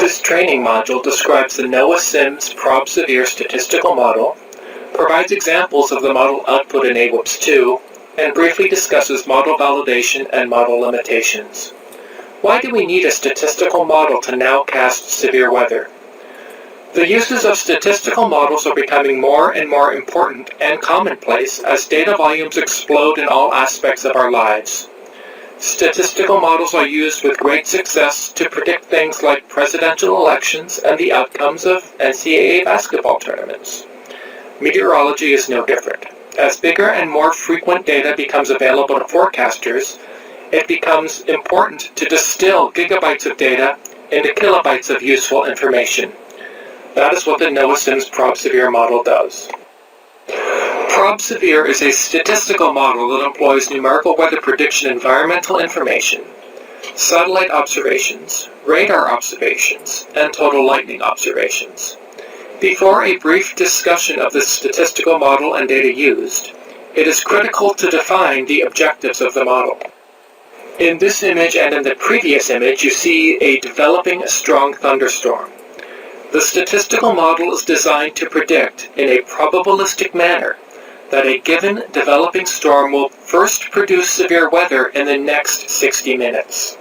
This training module describes the NOAA CIMSS ProbSevere statistical model, provides examples of the model output in AWIPS-II, and briefly discusses model validation and model limitations. Why do we need a statistical model to nowcast severe weather? The uses of statistical models are becoming more and more important and commonplace as data volumes explode in all aspects of our lives. Statistical models are used with great success to predict things like presidential elections and the outcomes of NCAA basketball tournaments. Meteorology is no different. As bigger and more frequent data becomes available to forecasters, it becomes important to distill gigabytes of data into kilobytes of useful information. That is what the NOAA CIMSS ProbSevere model does. ProbSevere is a statistical model that employs numerical weather prediction environmental information, satellite observations, radar observations, and total lightning observations. Before a brief discussion of the statistical model and data used, it is critical to define the objectives of the model. In this image and in the previous image, you see a developing strong thunderstorm. The statistical model is designed to predict in a probabilistic manner that a given developing storm will first produce severe weather in the next 60 minutes.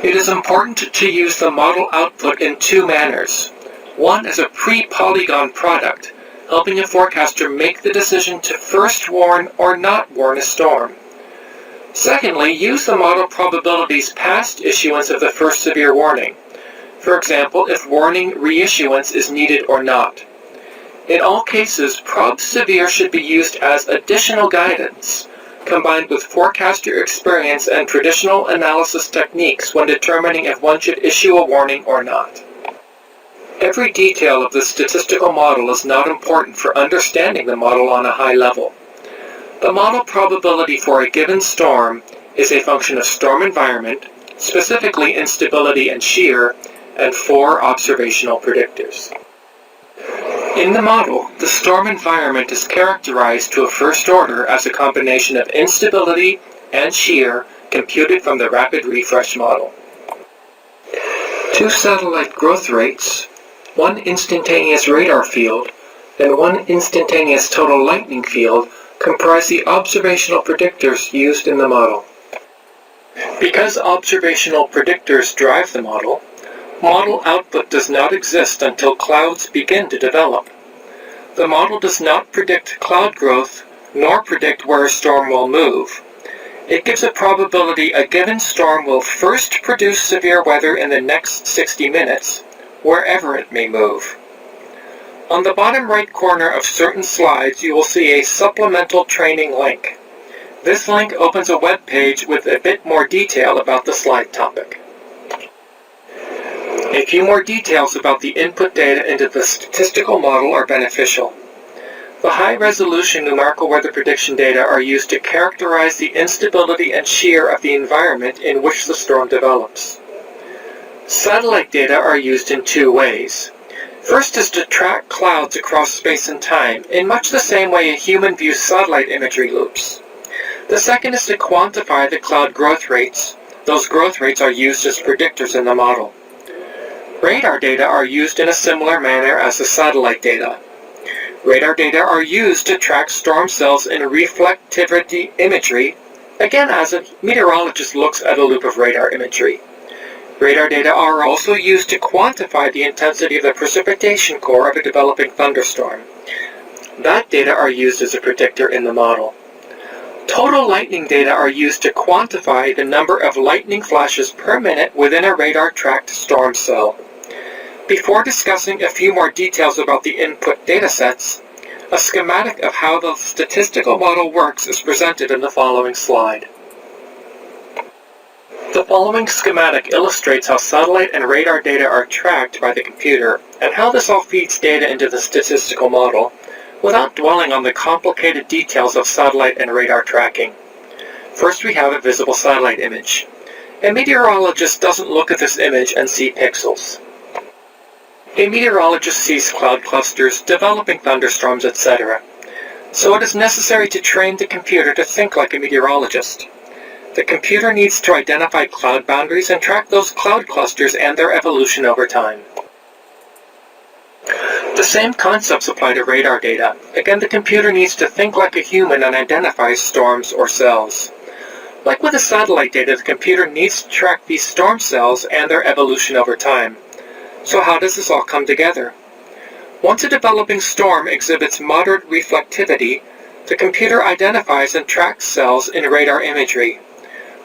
It is important to use the model output in two manners. One is a pre-polygon product, helping a forecaster make the decision to first warn or not warn a storm. Secondly, use the model probabilities past issuance of the first severe warning. For example, if warning reissuance is needed or not. In all cases, ProbSevere should be used as additional guidance, combined with forecaster experience and traditional analysis techniques when determining if one should issue a warning or not. Every detail of the statistical model is not important for understanding the model on a high level. The model probability for a given storm is a function of storm environment, specifically instability and shear, and 4 observational predictors. In the model, the storm environment is characterized to a first order as a combination of instability and shear computed from the rapid refresh model. 2 satellite growth rates, 1 instantaneous radar field, and 1 instantaneous total lightning field comprise the observational predictors used in the model. Because observational predictors drive the model output does not exist until clouds begin to develop. The model does not predict cloud growth, nor predict where a storm will move. It gives a probability a given storm will first produce severe weather in the next 60 minutes, wherever it may move. On the bottom right corner of certain slides, you will see a supplemental training link. This link opens a web page with a bit more detail about the slide topic. A few more details about the input data into the statistical model are beneficial. The high-resolution numerical weather prediction data are used to characterize the instability and shear of the environment in which the storm develops. Satellite data are used in 2 ways. First is to track clouds across space and time, in much the same way a human views satellite imagery loops. The second is to quantify the cloud growth rates. Those growth rates are used as predictors in the model. Radar data are used in a similar manner as the satellite data. Radar data are used to track storm cells in reflectivity imagery, again as a meteorologist looks at a loop of radar imagery. Radar data are also used to quantify the intensity of the precipitation core of a developing thunderstorm. That data are used as a predictor in the model. Total lightning data are used to quantify the number of lightning flashes per minute within a radar-tracked storm cell. Before discussing a few more details about the input datasets, a schematic of how the statistical model works is presented in the following slide. The following schematic illustrates how satellite and radar data are tracked by the computer and how this all feeds data into the statistical model, without dwelling on the complicated details of satellite and radar tracking. First, we have a visible satellite image. A meteorologist doesn't look at this image and see pixels. A meteorologist sees cloud clusters, developing thunderstorms, etc. So it is necessary to train the computer to think like a meteorologist. The computer needs to identify cloud boundaries and track those cloud clusters and their evolution over time. The same concepts apply to radar data. Again, the computer needs to think like a human and identify storms or cells. Like with the satellite data, the computer needs to track these storm cells and their evolution over time. So how does this all come together? Once a developing storm exhibits moderate reflectivity, the computer identifies and tracks cells in radar imagery.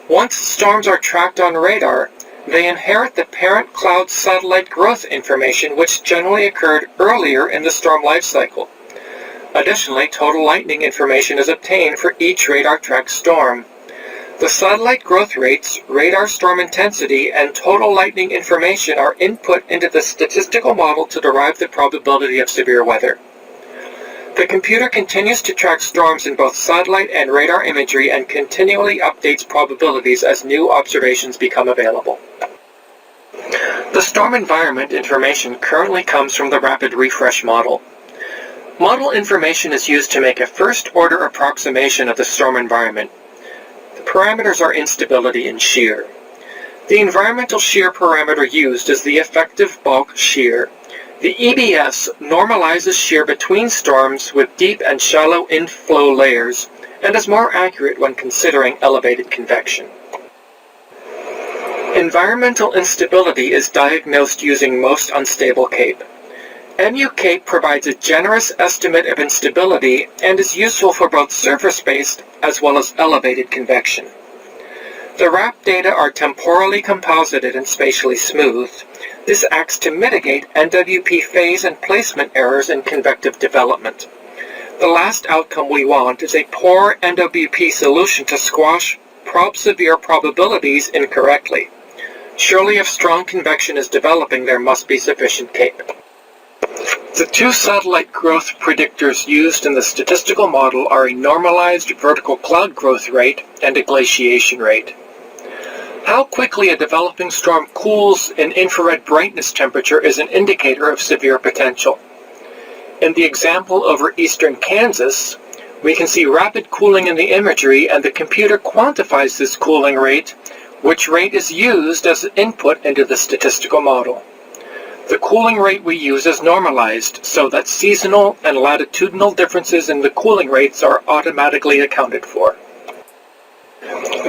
Once storms are tracked on radar, they inherit the parent cloud satellite growth information which generally occurred earlier in the storm life cycle. Additionally, total lightning information is obtained for each radar-tracked storm. The satellite growth rates, radar storm intensity, and total lightning information are input into the statistical model to derive the probability of severe weather. The computer continues to track storms in both satellite and radar imagery and continually updates probabilities as new observations become available. The storm environment information currently comes from the rapid refresh model. Model information is used to make a first-order approximation of the storm environment. The parameters are instability and shear. The environmental shear parameter used is the effective bulk shear. The EBS normalizes shear between storms with deep and shallow inflow layers and is more accurate when considering elevated convection. Environmental instability is diagnosed using most unstable CAPE. MU CAPE provides a generous estimate of instability and is useful for both surface-based as well as elevated convection. The RAP data are temporally composited and spatially smooth. This acts to mitigate NWP phase and placement errors in convective development. The last outcome we want is a poor NWP solution to squash Prob Severe probabilities incorrectly. Surely if strong convection is developing, there must be sufficient CAPE. The two satellite growth predictors used in the statistical model are a normalized vertical cloud growth rate and a glaciation rate. How quickly a developing storm cools in infrared brightness temperature is an indicator of severe potential. In the example over eastern Kansas, we can see rapid cooling in the imagery, and the computer quantifies this cooling rate, which rate is used as input into the statistical model. The cooling rate we use is normalized so that seasonal and latitudinal differences in the cooling rates are automatically accounted for.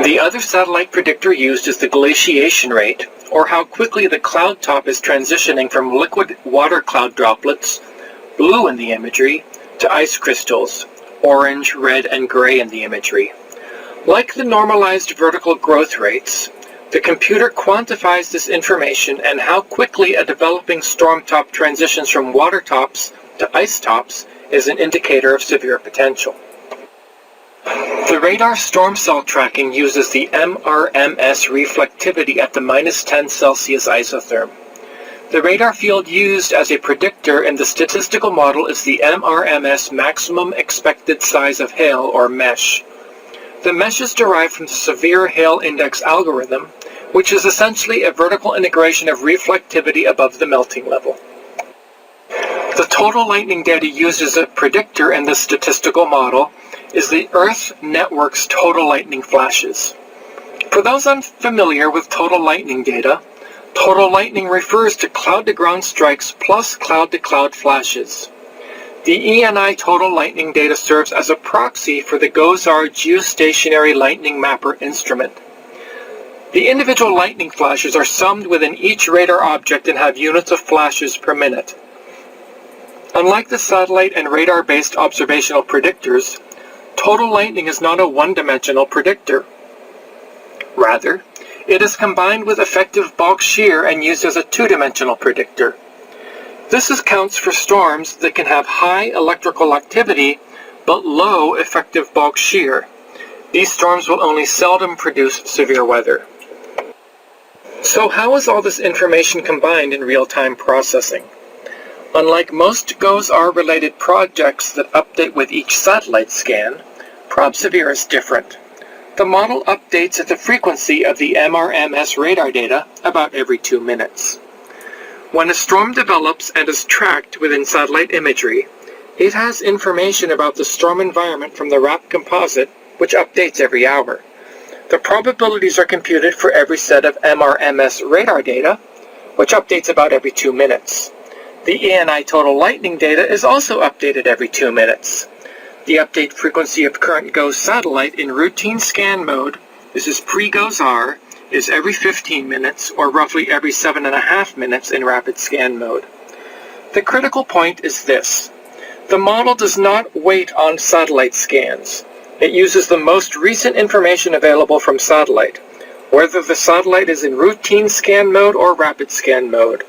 The other satellite predictor used is the glaciation rate, or how quickly the cloud top is transitioning from liquid water cloud droplets, blue in the imagery, to ice crystals, orange, red, and gray in the imagery. Like the normalized vertical growth rates, the computer quantifies this information and how quickly a developing storm top transitions from water tops to ice tops is an indicator of severe potential. The radar storm cell tracking uses the MRMS reflectivity at the -10 Celsius isotherm. The radar field used as a predictor in the statistical model is the MRMS maximum expected size of hail, or MESH. The MESH is derived from the Severe Hail Index algorithm, which is essentially a vertical integration of reflectivity above the melting level. The total lightning data used as a predictor in the statistical model is the Earth network's total lightning flashes. For those unfamiliar with total lightning data, total lightning refers to cloud-to-ground strikes plus cloud-to-cloud flashes. The ENI Total Lightning data serves as a proxy for the GOES-derived geostationary lightning mapper instrument. The individual lightning flashes are summed within each radar object and have units of flashes per minute. Unlike the satellite and radar-based observational predictors, total lightning is not a one-dimensional predictor. Rather, it is combined with effective bulk shear and used as a two-dimensional predictor. This accounts for storms that can have high electrical activity but low effective bulk shear. These storms will only seldom produce severe weather. So how is all this information combined in real-time processing? Unlike most GOES-related projects that update with each satellite scan, Prob Severe is different. The model updates at the frequency of the MRMS radar data about every 2 minutes. When a storm develops and is tracked within satellite imagery, it has information about the storm environment from the RAP composite, which updates every hour. The probabilities are computed for every set of MRMS radar data, which updates about every 2 minutes. The ENI Total Lightning data is also updated every 2 minutes. The update frequency of current GOES satellite in routine scan mode, this is pre-GOES-R, is every 15 minutes, or roughly every 7.5 minutes in rapid scan mode. The critical point is this. The model does not wait on satellite scans. It uses the most recent information available from satellite, whether the satellite is in routine scan mode or rapid scan mode.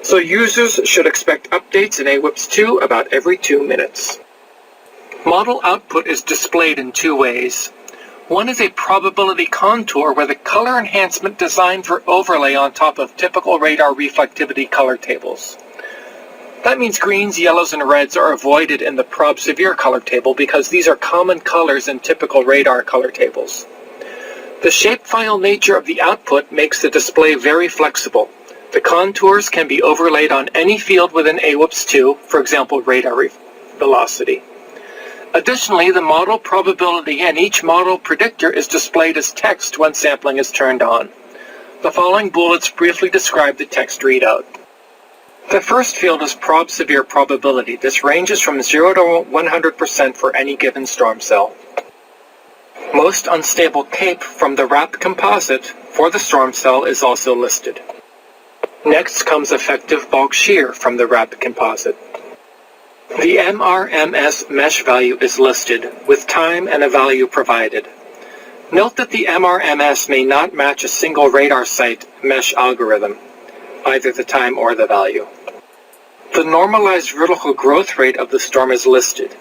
So users should expect updates in AWIPS-II about every 2 minutes. Model output is displayed in 2 ways. One is a probability contour with a color enhancement designed for overlay on top of typical radar reflectivity color tables. That means greens, yellows, and reds are avoided in the Prob Severe color table because these are common colors in typical radar color tables. The shapefile nature of the output makes the display very flexible. The contours can be overlaid on any field within AWIPS-II, for example, radar velocity. Additionally, the model probability and each model predictor is displayed as text when sampling is turned on. The following bullets briefly describe the text readout. The first field is Prob Severe probability. This ranges from 0 to 100% for any given storm cell. Most unstable CAPE from the wrap composite for the storm cell is also listed. Next comes effective bulk shear from the wrap composite. The MRMS mesh value is listed, with time and a value provided. Note that the MRMS may not match a single radar site mesh algorithm, either the time or the value. The normalized vertical growth rate of the storm is listed.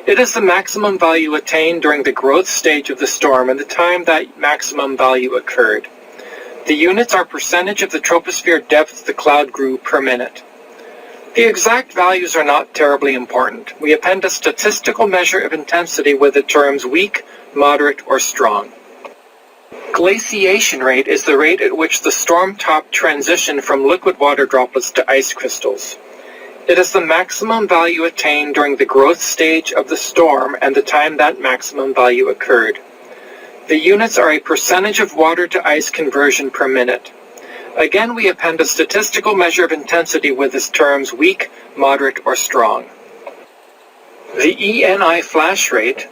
It is the maximum value attained during the growth stage of the storm and the time that maximum value occurred. The units are percentage of the troposphere depth the cloud grew per minute. The exact values are not terribly important. We append a statistical measure of intensity with the terms weak, moderate, or strong. Glaciation rate is the rate at which the storm top transitioned from liquid water droplets to ice crystals. It is the maximum value attained during the growth stage of the storm and the time that maximum value occurred. The units are a percentage of water to ice conversion per minute. Again, we append a statistical measure of intensity with its terms weak, moderate, or strong. The ENI flash rate,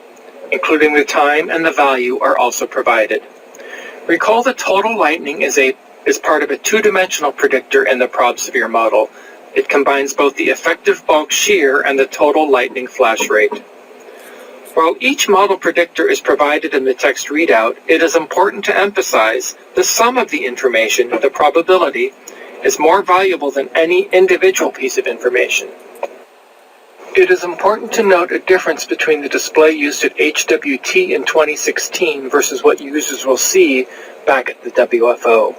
including the time and the value, are also provided. Recall the total lightning is part of a two-dimensional predictor in the Prob Severe model. It combines both the effective bulk shear and the total lightning flash rate. While each model predictor is provided in the text readout, it is important to emphasize the sum of the information, the probability, is more valuable than any individual piece of information. It is important to note a difference between the display used at HWT in 2016 versus what users will see back at the WFO.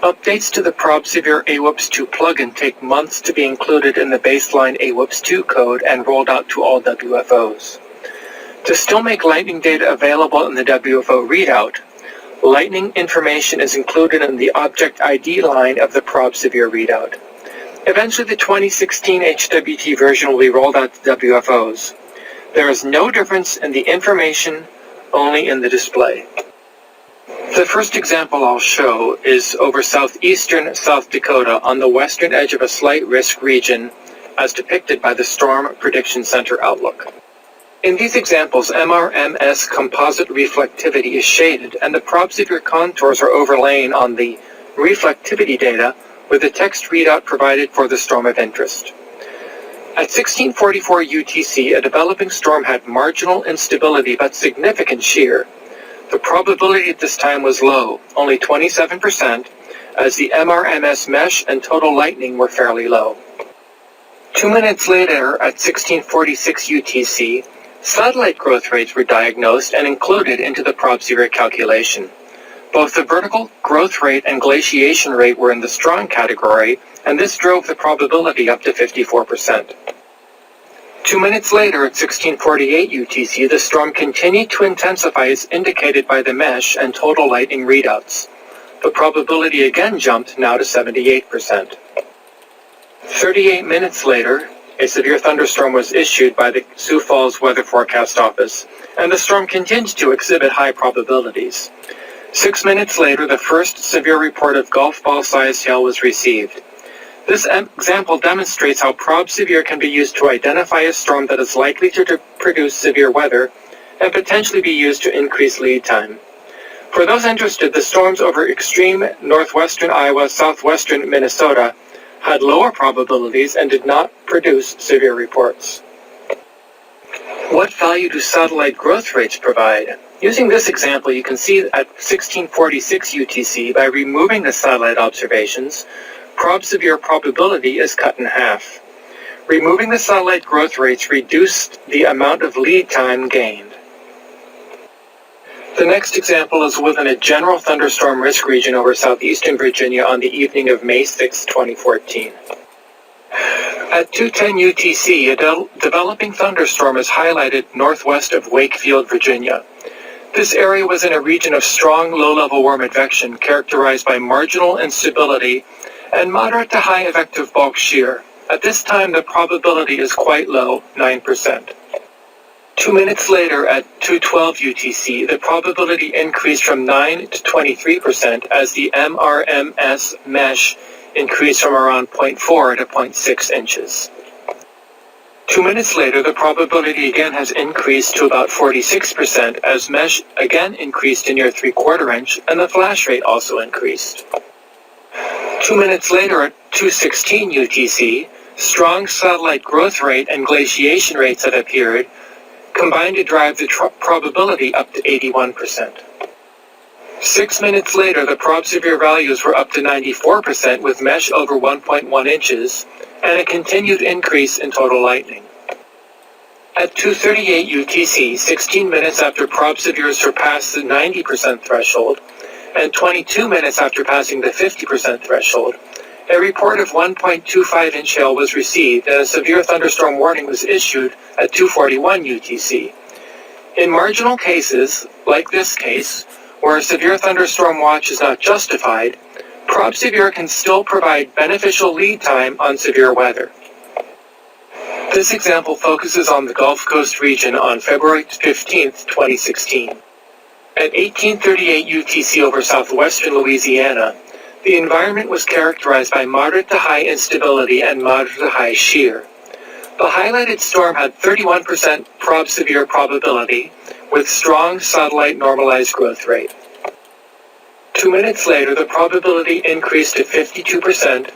Updates to the Prob Severe AWIPS-II plugin take months to be included in the baseline AWIPS-II code and rolled out to all WFOs. To still make lightning data available in the WFO readout, lightning information is included in the object ID line of the Prob Severe readout. Eventually, the 2016 HWT version will be rolled out to WFOs. There is no difference in the information, only in the display. The first example I'll show is over southeastern South Dakota on the western edge of a slight risk region as depicted by the Storm Prediction Center Outlook. In these examples, MRMS composite reflectivity is shaded and the Prob Severe contours are overlain on the reflectivity data with the text readout provided for the storm of interest. At 1644 UTC, a developing storm had marginal instability but significant shear. The probability at this time was low, only 27%, as the MRMS mesh and total lightning were fairly low. 2 minutes later, at 1646 UTC, satellite growth rates were diagnosed and included into the Prob Severe calculation. Both the vertical growth rate and glaciation rate were in the strong category, and this drove the probability up to 54%. 2 minutes later, at 1648 UTC, the storm continued to intensify as indicated by the mesh and total lightning readouts. The probability again jumped now to 78%. 38 minutes later, a severe thunderstorm was issued by the Sioux Falls Weather Forecast Office, and the storm continued to exhibit high probabilities. 6 minutes later, the first severe report of golf ball-sized hail was received. This example demonstrates how Prob Severe can be used to identify a storm that is likely to produce severe weather and potentially be used to increase lead time. For those interested, the storms over extreme northwestern Iowa, southwestern Minnesota had lower probabilities and did not produce severe reports. What value do satellite growth rates provide? Using this example, you can see at 1646 UTC, by removing the satellite observations, Prob Severe probability is cut in half. Removing the satellite growth rates reduced the amount of lead time gained. The next example is within a general thunderstorm risk region over southeastern Virginia on the evening of May 6, 2014. At 2:10 UTC, a developing thunderstorm is highlighted northwest of Wakefield, Virginia. This area was in a region of strong low-level warm advection characterized by marginal instability and moderate to high effective bulk shear. At this time, the probability is quite low, 9%. 2 minutes later, at 2:12 UTC, the probability increased from 9 to 23% as the MRMS mesh increased from around 0.4 to 0.6 inches. 2 minutes later, the probability again has increased to about 46% as mesh again increased to near 3/4 inch, and the flash rate also increased. 2 minutes later, at 2:16 UTC, strong satellite growth rate and glaciation rates have appeared, combined to drive the probability up to 81%. 6 minutes later, the Prob Severe values were up to 94% with mesh over 1.1 inches and a continued increase in total lightning. At 2:38 UTC, 16 minutes after Prob Severe surpassed the 90% threshold, and 22 minutes after passing the 50% threshold, a report of 1.25-inch hail was received and a severe thunderstorm warning was issued at 2:41 UTC. In marginal cases, like this case, where a severe thunderstorm watch is not justified, Prob Severe can still provide beneficial lead time on severe weather. This example focuses on the Gulf Coast region on February 15, 2016. At 1838 UTC over southwestern Louisiana, the environment was characterized by moderate to high instability and moderate to high shear. The highlighted storm had 31% Prob Severe probability with strong satellite normalized growth rate. 2 minutes later, the probability increased to 52%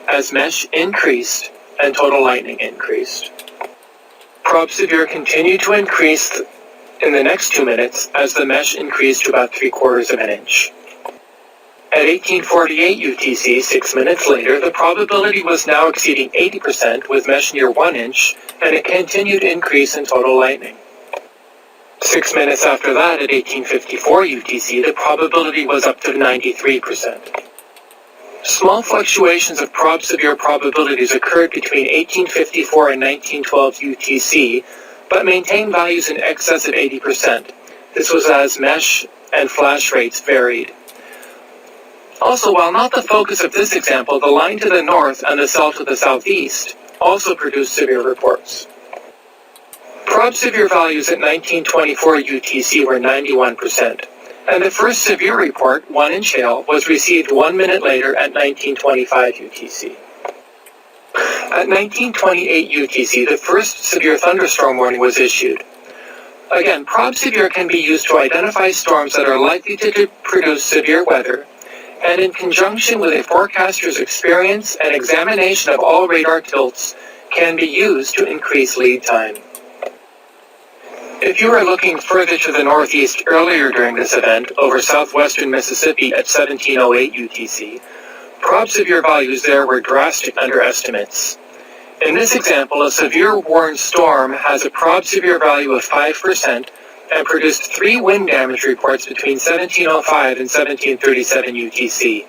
as mesh increased and total lightning increased. Prob Severe continued to increase in the next 2 minutes as the mesh increased to about 3/4 of an inch. At 1848 UTC, 6 minutes later, the probability was now exceeding 80% with mesh near 1 inch and a continued increase in total lightning. 6 minutes after that, at 1854 UTC, the probability was up to 93%. Small fluctuations of Prob Severe probabilities occurred between 1854 and 1912 UTC, but maintained values in excess of 80%. This was as mesh and flash rates varied. Also, while not the focus of this example, the line to the north and the cell to the southeast also produced severe reports. Prob Severe values at 1924 UTC were 91%, and the first severe report, 1-inch hail, was received 1 minute later at 1925 UTC. At 1928 UTC, the first severe thunderstorm warning was issued. Again, Prob Severe can be used to identify storms that are likely to produce severe weather, and in conjunction with a forecaster's experience and examination of all radar tilts, can be used to increase lead time. If you are looking further to the northeast earlier during this event, over southwestern Mississippi at 1708 UTC, Prob Severe values there were drastic underestimates. In this example, a severe warned storm has a Prob Severe value of 5% and produced 3 wind damage reports between 1705 and 1737 UTC.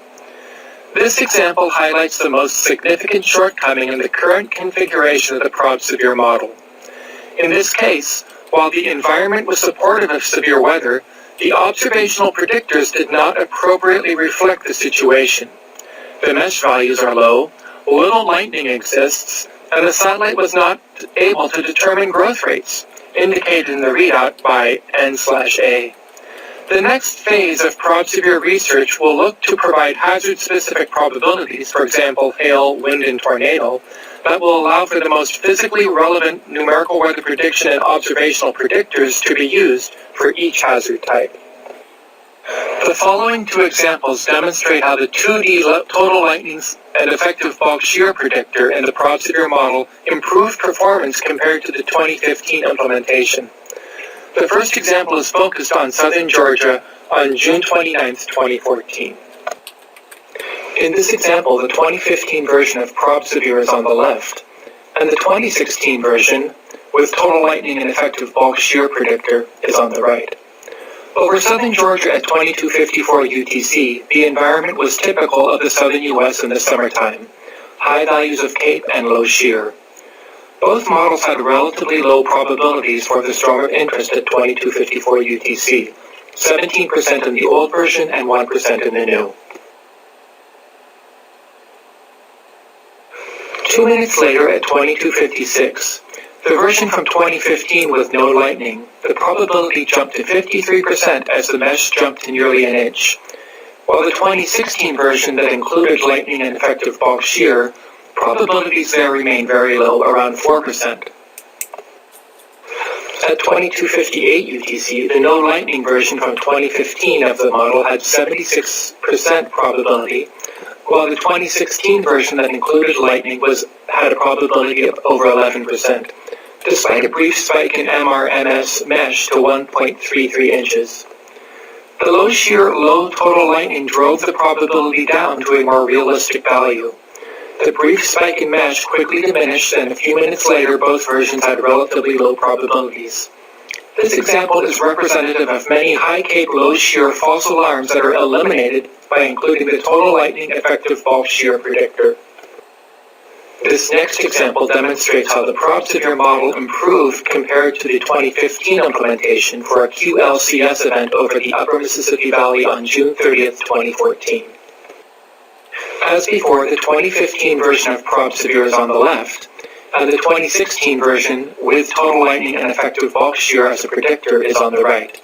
This example highlights the most significant shortcoming in the current configuration of the Prob Severe model. In this case, while the environment was supportive of severe weather, the observational predictors did not appropriately reflect the situation. The mesh values are low, little lightning exists, and the satellite was not able to determine growth rates, indicated in the readout by N/A. The next phase of Prob Severe research will look to provide hazard-specific probabilities, for example, hail, wind, and tornado, that will allow for the most physically relevant numerical weather prediction and observational predictors to be used for each hazard type. The following two examples demonstrate how the 2D total lightning and effective bulk shear predictor in the Prob Severe model improved performance compared to the 2015 implementation. The first example is focused on southern Georgia on June 29, 2014. In this example, the 2015 version of Prob Severe is on the left, and the 2016 version, with total lightning and effective bulk shear predictor, is on the right. Over southern Georgia at 2254 UTC, the environment was typical of the southern U.S. in the summertime, high values of CAPE and low shear. Both models had relatively low probabilities for the storm of interest at 2254 UTC, 17% in the old version and 1% in the new. 2 minutes later at 2256, the version from 2015 with no lightning, the probability jumped to 53% as the mesh jumped to nearly an inch, while the 2016 version that included lightning and effective bulk shear, probabilities there remain very low, around 4%. At 2258 UTC, the no lightning version from 2015 of the model had 76% probability, while the 2016 version that included lightning had a probability of over 11%, despite a brief spike in MRMS mesh to 1.33 inches. The low shear, low total lightning drove the probability down to a more realistic value. The brief spike in mesh quickly diminished, and a few minutes later, both versions had relatively low probabilities. This example is representative of many high CAPE low shear false alarms that are eliminated by including the total lightning effective bulk shear predictor. This next example demonstrates how the Prob Severe model improved compared to the 2015 implementation for a QLCS event over the upper Mississippi Valley on June 30th, 2014. As before, the 2015 version of Prob Severe is on the left, and the 2016 version with total lightning and effective bulk shear as a predictor is on the right.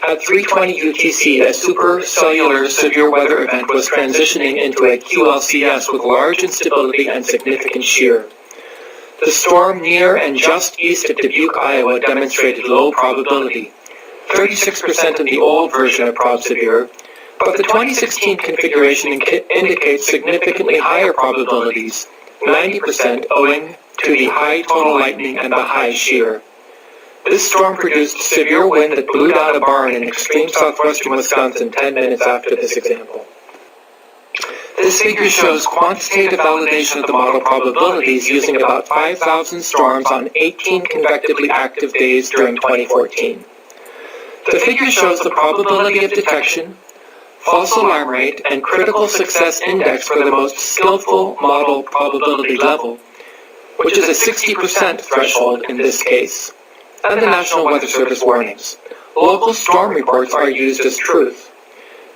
At 3:20 UTC, a supercellular severe weather event was transitioning into a QLCS with large instability and significant shear. The storm near and just east of Dubuque, Iowa demonstrated low probability, 36% in the old version of Prob Severe, but the 2016 configuration indicates significantly higher probabilities, 90% owing to the high total lightning and the high shear. This storm produced severe wind that blew down a barn in extreme southwestern Wisconsin 10 minutes after this example. This figure shows quantitative validation of the model probabilities using about 5,000 storms on 18 convectively active days during 2014. The figure shows the probability of detection, false alarm rate, and critical success index for the most skillful model probability level, which is a 60% threshold in this case, and the National Weather Service warnings. Local storm reports are used as truth.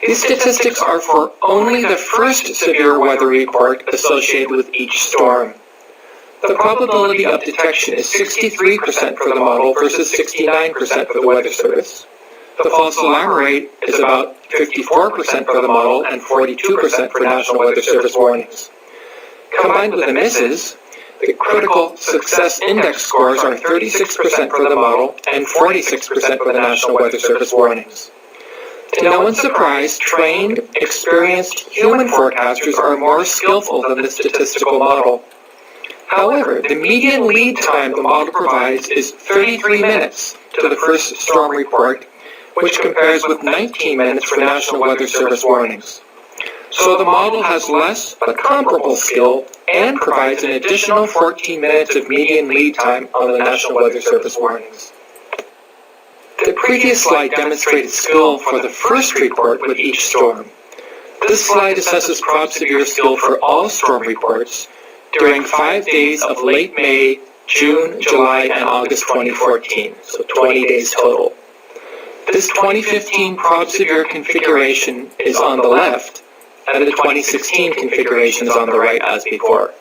These statistics are for only the first severe weather report associated with each storm. The probability of detection is 63% for the model versus 69% for the Weather Service. The false alarm rate is about 54% for the model and 42% for National Weather Service warnings. Combined with the misses, the critical success index scores are 36% for the model and 46% for the National Weather Service warnings. To no one's surprise, trained, experienced human forecasters are more skillful than the statistical model. However, the median lead time the model provides is 33 minutes to the first storm report, which compares with 19 minutes for National Weather Service warnings. So the model has less but comparable skill and provides an additional 14 minutes of median lead time on the National Weather Service warnings. The previous slide demonstrated skill for the first report with each storm. This slide assesses Prob Severe skill for all storm reports during 5 days of late May, June, July, and August 2014, so 20 days total. This 2015 Prob Severe configuration is on the left, and the 2016 configuration is on the right as before.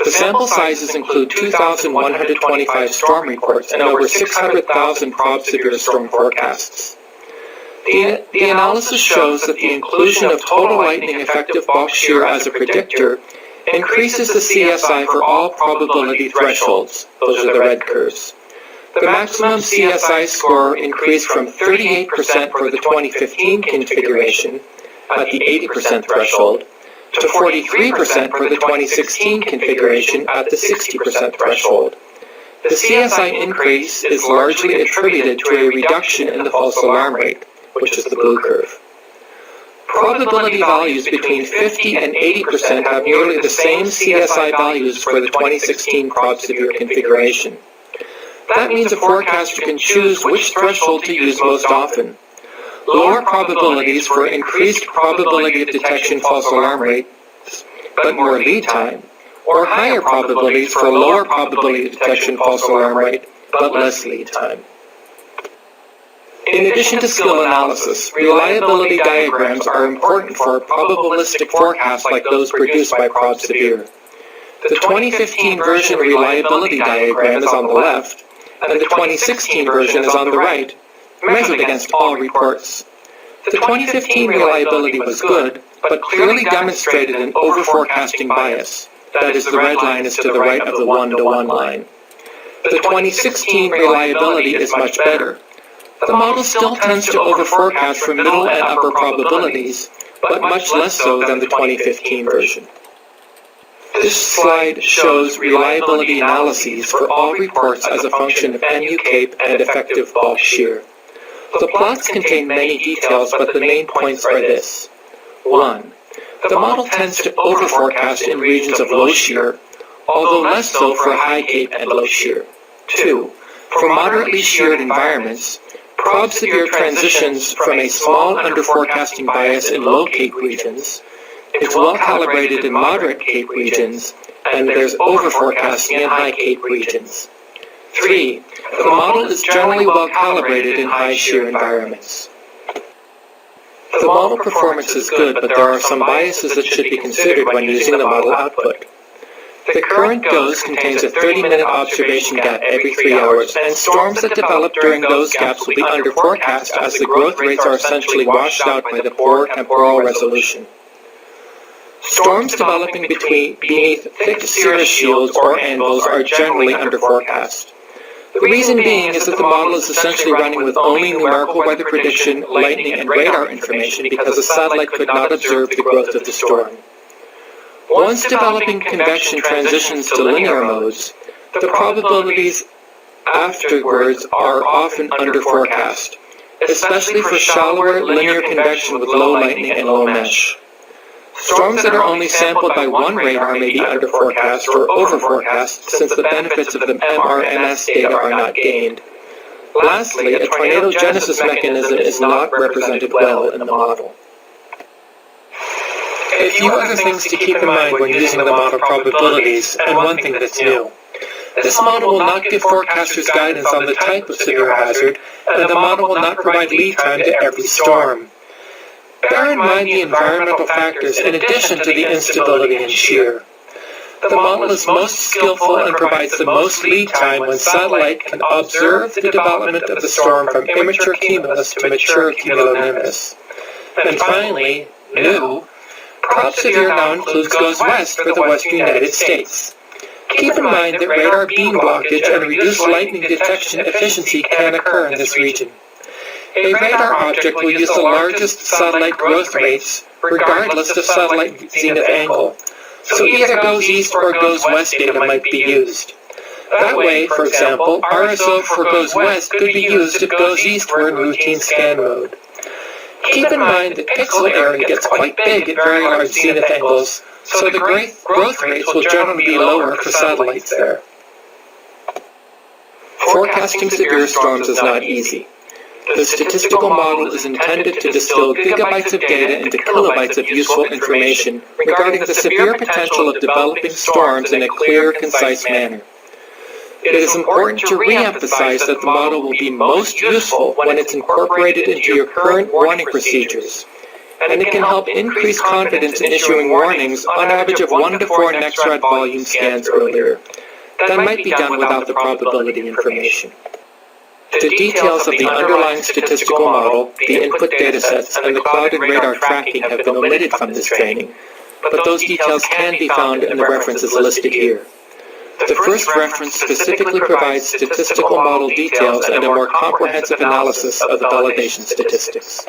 The sample sizes include 2,125 storm reports and over 600,000 Prob Severe storm forecasts. The analysis shows that the inclusion of total lightning effective bulk shear as a predictor increases the CSI for all probability thresholds. Those are the red curves. The maximum CSI score increased from 38% for the 2015 configuration at the 80% threshold to 43% for the 2016 configuration at the 60% threshold. The CSI increase is largely attributed to a reduction in the false alarm rate, which is the blue curve. Probability values between 50 and 80% have nearly the same CSI values for the 2016 Prob Severe configuration. That means a forecaster can choose which threshold to use most often. Lower probabilities for increased probability of detection false alarm rate, but more lead time, or higher probabilities for lower probability of detection false alarm rate, but less lead time. In addition to skill analysis, reliability diagrams are important for probabilistic forecasts like those produced by Prob Severe. The 2015 version reliability diagram is on the left, and the 2016 version is on the right, measured against all reports. The 2015 reliability was good, but clearly demonstrated an over-forecasting bias. That is, the red line is to the right of the 1-to-1 line. The 2016 reliability is much better. The model still tends to over-forecast for middle and upper probabilities, but much less so than the 2015 version. This slide shows reliability analyses for all reports as a function of NU CAPE and effective bulk shear. The plots contain many details, but the main points are this. 1. The model tends to over-forecast in regions of low shear, although less so for high CAPE and low shear. 2. For moderately sheared environments, Prob Severe transitions from a small under-forecasting bias in low CAPE regions. It's well-calibrated in moderate CAPE regions, and there's over-forecasting in high CAPE regions. 3. The model is generally well-calibrated in high shear environments. The model performance is good, but there are some biases that should be considered when using the model output. The current GOES contains a 30-minute observation gap every 3 hours, and storms that develop during those gaps will be under forecast as the growth rates are essentially washed out by the poor temporal resolution. Storms developing beneath thick cirrus shields or anvils are generally under forecast. The reason being is that the model is essentially running with only numerical weather prediction, lightning, and radar information because the satellite could not observe the growth of the storm. Once developing convection transitions to linear modes, the probabilities afterwards are often under forecast, especially for shallower linear convection with low lightning and low mesh. Storms that are only sampled by one radar may be under forecast or over forecast since the benefits of the MRMS data are not gained. Lastly, a tornado genesis mechanism is not represented well in the model. A few other things to keep in mind when using the model probabilities, and one thing that's new. This model will not give forecasters guidance on the type of severe hazard, and the model will not provide lead time to every storm. Bear in mind the environmental factors in addition to the instability and shear. The model is most skillful and provides the most lead time when satellite can observe the development of the storm from immature cumulus to mature cumulonimbus. And finally, new, Prob Severe now includes GOES-West for the Western United States. Keep in mind that radar beam blockage and reduced lightning detection efficiency can occur in this region. A radar object will use the largest satellite growth rates regardless of satellite zenith angle, so either GOES-East or GOES-West data might be used. That way, for example, RSO for GOES-West could be used if GOES-East were in routine scan mode. Keep in mind that pixel area gets quite big at very large zenith angles, so the growth rates will generally be lower for satellites there. Forecasting severe storms is not easy. The statistical model is intended to distill gigabytes of data into kilobytes of useful information regarding the severe potential of developing storms in a clear, concise manner. It is important to re-emphasize that the model will be most useful when it's incorporated into your current warning procedures, and it can help increase confidence in issuing warnings on average of 1 to 4 next read volume scans earlier. That might be done without the probability information. The details of the underlying statistical model, the input datasets, and the cloud and radar tracking have been omitted from this training, but those details can be found in the references listed here. The first reference specifically provides statistical model details and a more comprehensive analysis of the validation statistics.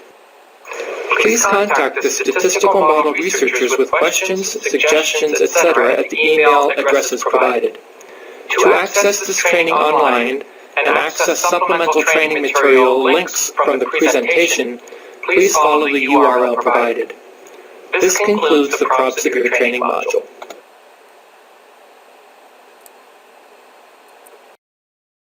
Please contact the statistical model researchers with questions, suggestions, etc. at the email addresses provided. To access this training online and access supplemental training material links from the presentation, please follow the URL provided. This concludes the Prob Severe training module.